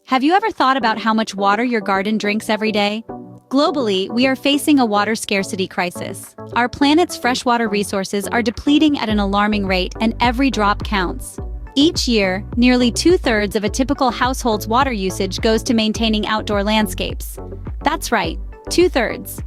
Have you ever thought about how much water your garden drinks every day? Globally, we are facing a water scarcity crisis. Our planet's freshwater resources are depleting at an alarming rate, and every drop counts. Each year, nearly 2/3 of a typical household's water usage goes to maintaining outdoor landscapes. That's right, 2/3.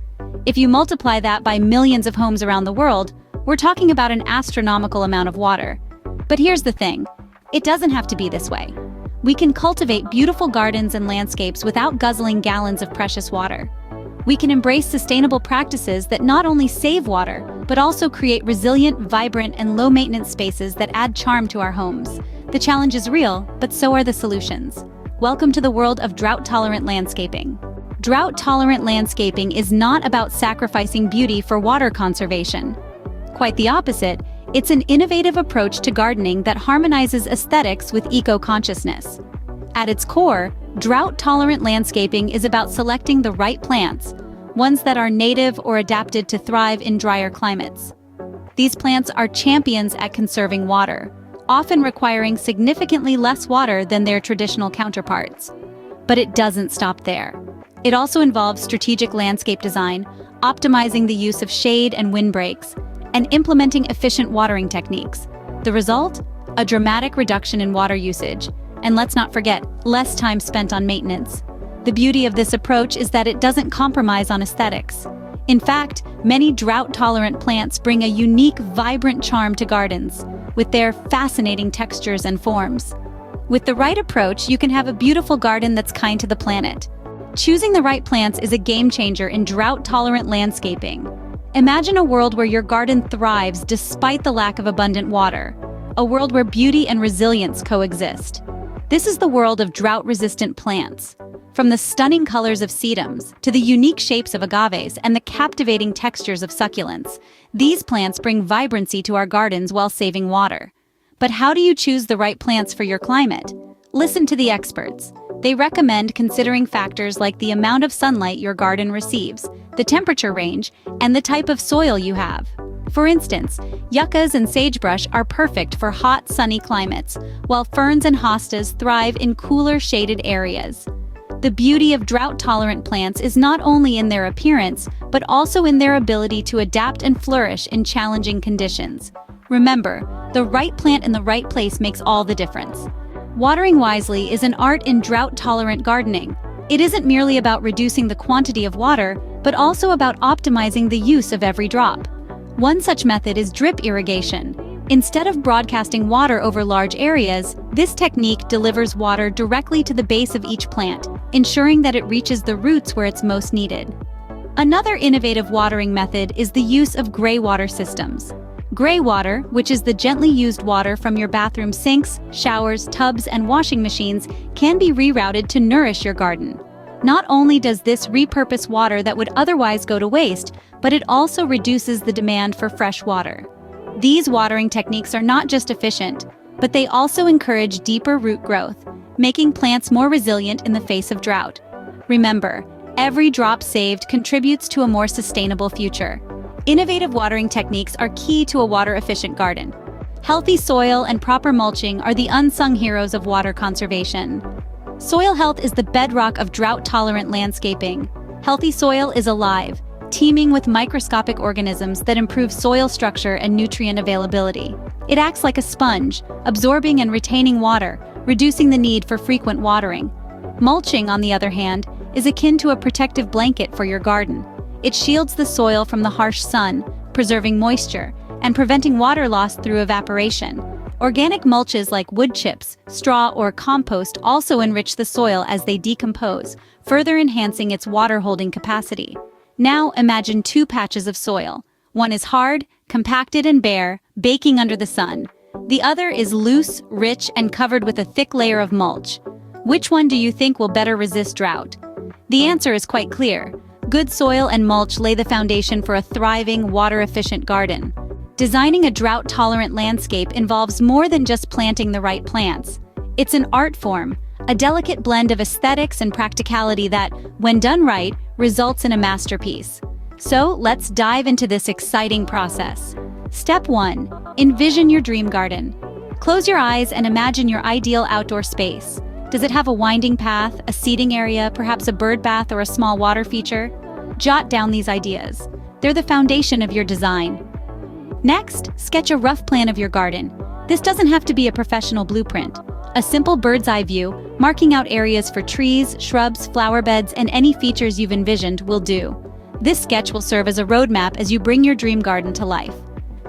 If you multiply that by millions of homes around the world, we're talking about an astronomical amount of water. But here's the thing, it doesn't have to be this way. We can cultivate beautiful gardens and landscapes without guzzling gallons of precious water. We can embrace sustainable practices that not only save water, but also create resilient, vibrant, and low-maintenance spaces that add charm to our homes. The challenge is real, but so are the solutions. Welcome to the world of drought-tolerant landscaping. Drought-tolerant landscaping is not about sacrificing beauty for water conservation. Quite the opposite, it's an innovative approach to gardening that harmonizes aesthetics with eco-consciousness. At its core, drought-tolerant landscaping is about selecting the right plants, ones that are native or adapted to thrive in drier climates. These plants are champions at conserving water, often requiring significantly less water than their traditional counterparts. But it doesn't stop there. It also involves strategic landscape design, optimizing the use of shade and windbreaks, and implementing efficient watering techniques. The result? A dramatic reduction in water usage. And let's not forget, less time spent on maintenance. The beauty of this approach is that it doesn't compromise on aesthetics. In fact, many drought-tolerant plants bring a unique, vibrant charm to gardens, with their fascinating textures and forms. With the right approach, you can have a beautiful garden that's kind to the planet. Choosing the right plants is a game-changer in drought-tolerant landscaping. Imagine a world where your garden thrives despite the lack of abundant water, a world where beauty and resilience coexist. This is the world of drought-resistant plants. From the stunning colors of sedums to the unique shapes of agaves and the captivating textures of succulents, these plants bring vibrancy to our gardens while saving water. But how do you choose the right plants for your climate? Listen to the experts. They recommend considering factors like the amount of sunlight your garden receives, the temperature range, and the type of soil you have. For instance, yuccas and sagebrush are perfect for hot, sunny climates, while ferns and hostas thrive in cooler, shaded areas. The beauty of drought-tolerant plants is not only in their appearance, but also in their ability to adapt and flourish in challenging conditions. Remember, the right plant in the right place makes all the difference. Watering wisely is an art in drought-tolerant gardening. It isn't merely about reducing the quantity of water, but also about optimizing the use of every drop. One such method is drip irrigation. Instead of broadcasting water over large areas, this technique delivers water directly to the base of each plant, ensuring that it reaches the roots where it's most needed. Another innovative watering method is the use of gray water systems. Gray water, which is the gently used water from your bathroom sinks, showers, tubs, and washing machines, can be rerouted to nourish your garden. Not only does this repurpose water that would otherwise go to waste, but it also reduces the demand for fresh water. These watering techniques are not just efficient, but they also encourage deeper root growth, making plants more resilient in the face of drought. Remember, every drop saved contributes to a more sustainable future. Innovative watering techniques are key to a water-efficient garden. Healthy soil and proper mulching are the unsung heroes of water conservation. Soil health is the bedrock of drought-tolerant landscaping. Healthy soil is alive, teeming with microscopic organisms that improve soil structure and nutrient availability. It acts like a sponge, absorbing and retaining water, reducing the need for frequent watering. Mulching, on the other hand, is akin to a protective blanket for your garden. It shields the soil from the harsh sun, preserving moisture, and preventing water loss through evaporation. Organic mulches like wood chips, straw, or compost also enrich the soil as they decompose, further enhancing its water-holding capacity. Now imagine two patches of soil. One is hard, compacted and bare, baking under the sun. The other is loose, rich, and covered with a thick layer of mulch. Which one do you think will better resist drought? The answer is quite clear. Good soil and mulch lay the foundation for a thriving, water-efficient garden. Designing a drought-tolerant landscape involves more than just planting the right plants. It's an art form, a delicate blend of aesthetics and practicality that, when done right, results in a masterpiece. So let's dive into this exciting process. Step 1. Envision your dream garden. Close your eyes and imagine your ideal outdoor space. Does it have a winding path, a seating area, perhaps a bird bath or a small water feature? Jot down these ideas. They're the foundation of your design. Next, sketch a rough plan of your garden. This doesn't have to be a professional blueprint. A simple bird's eye view, marking out areas for trees, shrubs, flower beds, and any features you've envisioned will do. This sketch will serve as a roadmap as you bring your dream garden to life.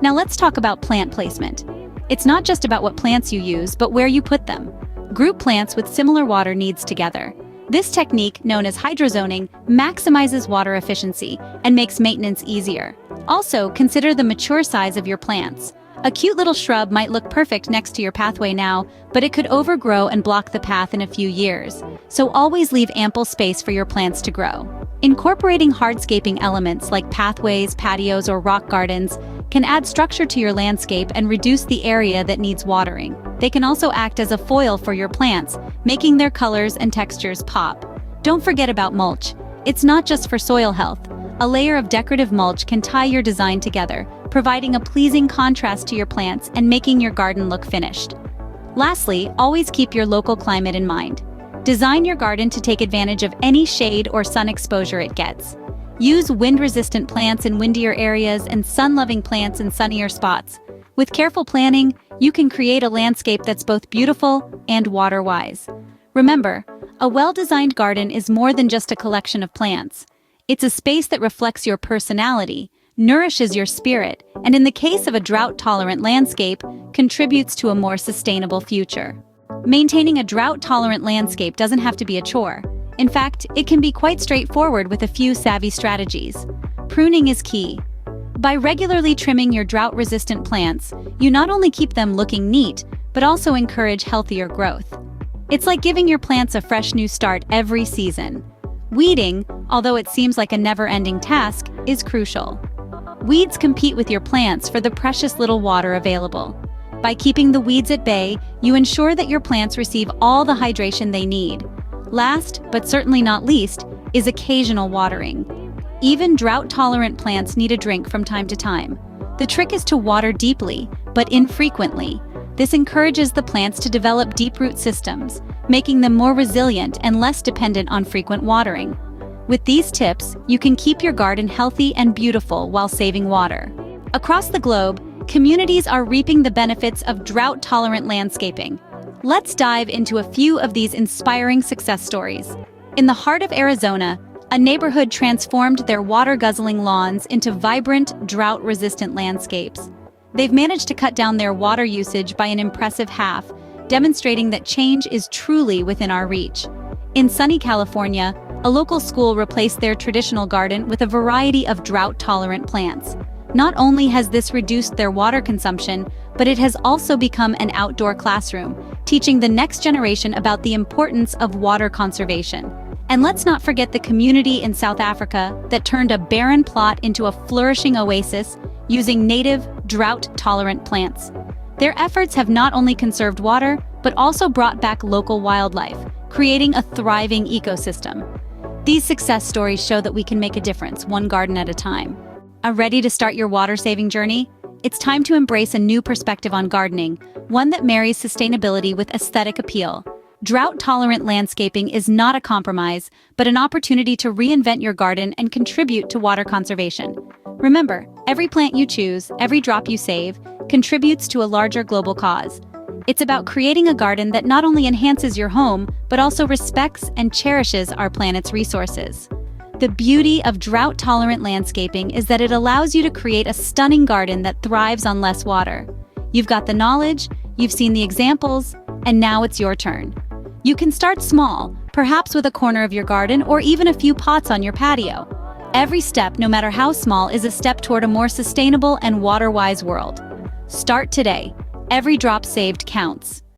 Now let's talk about plant placement. It's not just about what plants you use, but where you put them. Group plants with similar water needs together. This technique, known as hydrozoning, maximizes water efficiency and makes maintenance easier. Also, consider the mature size of your plants. A cute little shrub might look perfect next to your pathway now, but it could overgrow and block the path in a few years. So always leave ample space for your plants to grow. Incorporating hardscaping elements like pathways, patios, or rock gardens can add structure to your landscape and reduce the area that needs watering. They can also act as a foil for your plants, making their colors and textures pop. Don't forget about mulch. It's not just for soil health. A layer of decorative mulch can tie your design together, providing a pleasing contrast to your plants and making your garden look finished. Lastly, always keep your local climate in mind. Design your garden to take advantage of any shade or sun exposure it gets. Use wind-resistant plants in windier areas and sun-loving plants in sunnier spots. With careful planning, you can create a landscape that's both beautiful and water-wise. Remember, a well-designed garden is more than just a collection of plants. It's a space that reflects your personality, nourishes your spirit, and in the case of a drought-tolerant landscape, contributes to a more sustainable future. Maintaining a drought-tolerant landscape doesn't have to be a chore. In fact, it can be quite straightforward with a few savvy strategies. Pruning is key. By regularly trimming your drought-resistant plants, you not only keep them looking neat, but also encourage healthier growth. It's like giving your plants a fresh new start every season. Weeding, although it seems like a never-ending task, is crucial. Weeds compete with your plants for the precious little water available. By keeping the weeds at bay, you ensure that your plants receive all the hydration they need. Last, but certainly not least, is occasional watering. Even drought-tolerant plants need a drink from time to time. The trick is to water deeply, but infrequently. This encourages the plants to develop deep root systems, making them more resilient and less dependent on frequent watering. With these tips, you can keep your garden healthy and beautiful while saving water. Across the globe, communities are reaping the benefits of drought-tolerant landscaping. Let's dive into a few of these inspiring success stories. In the heart of Arizona, a neighborhood transformed their water-guzzling lawns into vibrant, drought-resistant landscapes. They've managed to cut down their water usage by an impressive half, demonstrating that change is truly within our reach. In sunny California, a local school replaced their traditional garden with a variety of drought-tolerant plants. Not only has this reduced their water consumption, but it has also become an outdoor classroom, teaching the next generation about the importance of water conservation. And let's not forget the community in South Africa that turned a barren plot into a flourishing oasis using native, drought-tolerant plants. Their efforts have not only conserved water, but also brought back local wildlife, creating a thriving ecosystem. These success stories show that we can make a difference, one garden at a time. Are ready to start your water-saving journey? It's time to embrace a new perspective on gardening, one that marries sustainability with aesthetic appeal. Drought-tolerant landscaping is not a compromise, but an opportunity to reinvent your garden and contribute to water conservation. Remember, every plant you choose, every drop you save, contributes to a larger global cause. It's about creating a garden that not only enhances your home, but also respects and cherishes our planet's resources. The beauty of drought-tolerant landscaping is that it allows you to create a stunning garden that thrives on less water. You've got the knowledge, you've seen the examples, and now it's your turn. You can start small, perhaps with a corner of your garden or even a few pots on your patio. Every step, no matter how small, is a step toward a more sustainable and water-wise world. Start today. Every drop saved counts.